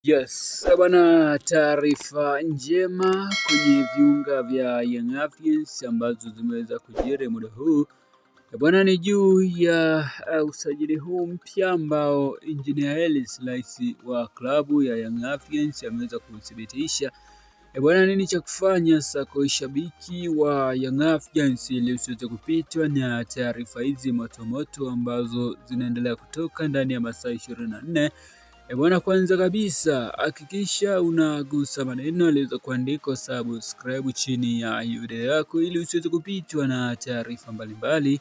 Yes, bwana, taarifa njema kwenye viunga vya Young Africans ambazo zimeweza kujiri muda huu bwana, ni juu ya usajili huu mpya ambao Engineer Hersi, rais wa klabu ya Young Africans, ameweza kuthibitisha bwana, nini cha kufanya sasa kwa shabiki wa Young Africans ili usiweze kupitwa na taarifa hizi motomoto ambazo zinaendelea kutoka ndani ya masaa 24. Bwana, kwanza kabisa hakikisha unagusa maneno yaliweza kuandikwa subscribe chini ya video yako ili usiweze kupitwa na taarifa mbalimbali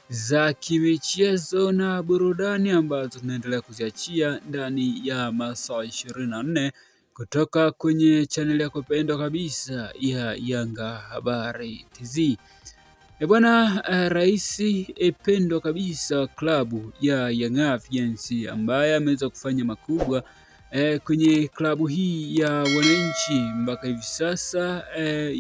za kimichezo na burudani ambazo tunaendelea kuziachia ndani ya masaa 24 kutoka kwenye channel yako pendwa kabisa ya Yanga Habari TZ. Bwana, rais pendwa kabisa wa klabu ya Young Africans ambaye ameweza kufanya makubwa kwenye klabu hii ya wananchi mpaka hivi sasa.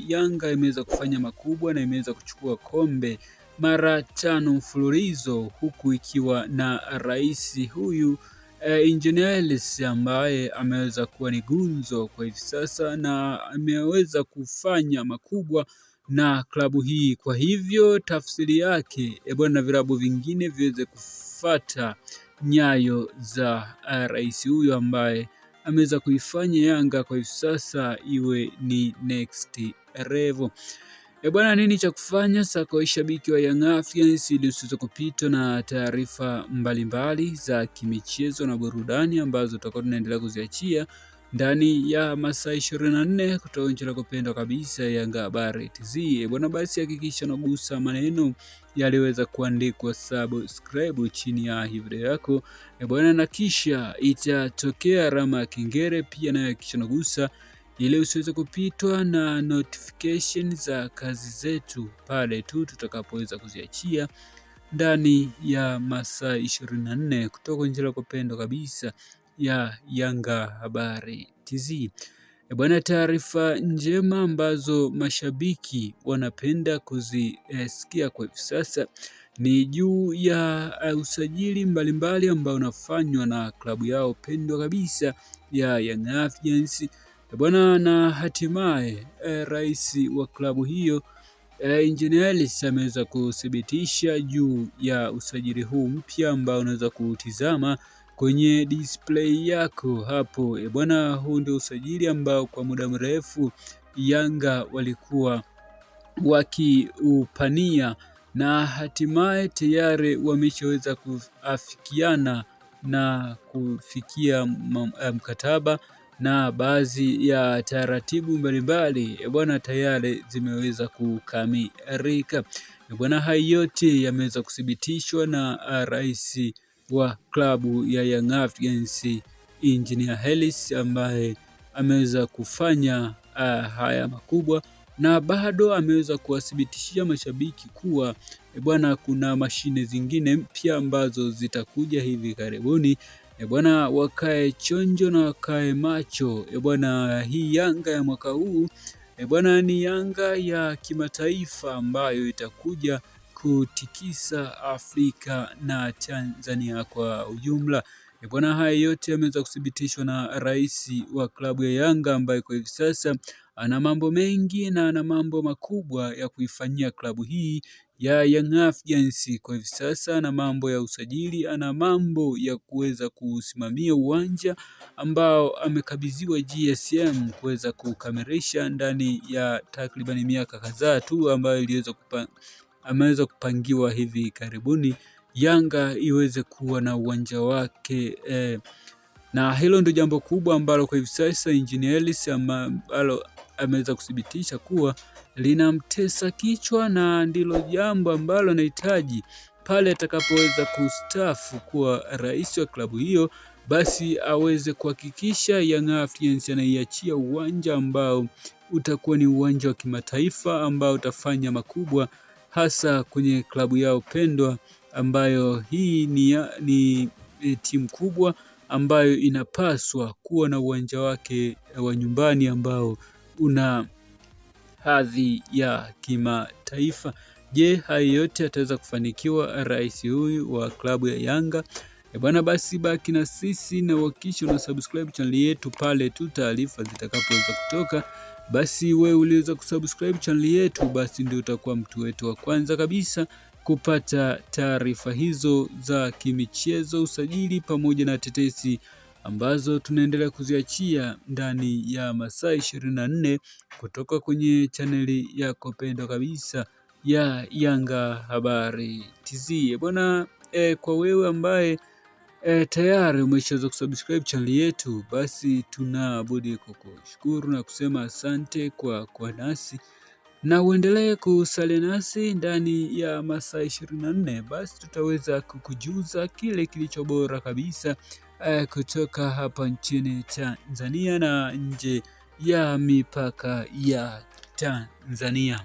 Yanga imeweza kufanya makubwa na imeweza kuchukua kombe mara 5 mfululizo, huku ikiwa na rais huyu Engineer Hersi ambaye ameweza kuwa ni gunzo kwa hivi sasa na ameweza kufanya makubwa na klabu hii. Kwa hivyo tafsiri yake bwana, vilabu vingine viweze kufata nyayo za rais huyu ambaye ameweza kuifanya Yanga kwa hivi sasa iwe ni next level. Bwana, nini cha kufanya sasa kwa shabiki wa Young Africans ili usiweze kupitwa na taarifa mbalimbali za kimichezo na burudani ambazo tutakuwa tunaendelea kuziachia ndani ya masaa 24 kutoka nchi lako pendwa kabisa Yanga Habari TZ. Bwana, basi hakikisha unagusa maneno yaliweza kuandikwa subscribe chini ya video yako bwana, na kisha itatokea alama ya kengele, pia nayo hakikisha unagusa ili usiweze kupitwa na notification za kazi zetu pale tu tutakapoweza kuziachia ndani ya masaa 24 kutoka nchi lako pendwa kabisa ya Yanga Habari TZ. Bwana, taarifa njema ambazo mashabiki wanapenda kuzisikia kwa hivi sasa ni juu ya usajili mbalimbali ambao unafanywa na klabu yao pendwa kabisa ya Young Africans bwana, na hatimaye rais wa klabu hiyo Engineer Hersi ameweza kuthibitisha juu ya usajili huu mpya ambao unaweza kutizama kwenye display yako hapo bwana. Huu ndio usajili ambao kwa muda mrefu Yanga walikuwa wakiupania na hatimaye tayari wameshaweza kuafikiana na kufikia mkataba na baadhi ya taratibu mbalimbali bwana tayari zimeweza kukamilika bwana. Hayo yote yameweza kuthibitishwa na rais wa klabu ya Young Africans Engineer Hersi ambaye ameweza kufanya haya makubwa, na bado ameweza kuwathibitishia mashabiki kuwa bwana, kuna mashine zingine mpya ambazo zitakuja hivi karibuni bwana, wakae chonjo na wakae macho bwana. Hii Yanga ya mwaka huu bwana ni Yanga ya kimataifa ambayo itakuja kutikisa Afrika na Tanzania kwa ujumla bwana. Haya yote yameweza kuthibitishwa na rais wa klabu ya Yanga ambaye kwa hivi sasa ana mambo mengi na ana mambo makubwa ya kuifanyia klabu hii ya Young Africans kwa hivi sasa. Ana mambo ya usajili, ana mambo ya kuweza kusimamia uwanja ambao amekabidhiwa GSM kuweza kukamilisha ndani ya takriban miaka kadhaa tu ambayo ameweza kupangiwa hivi karibuni Yanga iweze kuwa na uwanja wake na hilo ndio jambo kubwa ambalo kwa hivi sasa Engineer Hersi ambalo ameweza kuthibitisha kuwa linamtesa kichwa, na ndilo jambo ambalo anahitaji pale atakapoweza kustaafu kuwa rais wa klabu hiyo, basi aweze kuhakikisha Young Africans anaiachia uwanja ambao utakuwa ni uwanja wa kimataifa ambao utafanya makubwa hasa kwenye klabu yao pendwa ambayo hii ni timu kubwa ambayo inapaswa kuwa na uwanja wake wa nyumbani ambao una hadhi ya kimataifa. Je, hayo yote ataweza kufanikiwa rais huyu wa klabu ya Yanga Bwana, basi baki na sisi na uhakikisha una subscribe channel yetu pale tu taarifa zitakapoweza kutoka. Basi wewe uliweza kusubscribe channel yetu, basi ndio utakuwa mtu wetu wa kwanza kabisa kupata taarifa hizo za kimichezo, usajili pamoja na tetesi ambazo tunaendelea kuziachia ndani ya masaa 24 kutoka kwenye chaneli yako pendwa kabisa ya Yanga Habari TZ. Bwana, kwa wewe ambaye tayari umeshaweza kusubscribe channel yetu, basi tunabudi kukushukuru na kusema asante kwa nasi, na uendelee kusalia nasi ndani ya masaa 24. Basi tutaweza kukujuza kile kilicho bora kabisa kutoka hapa nchini Tanzania na nje ya mipaka ya Tanzania.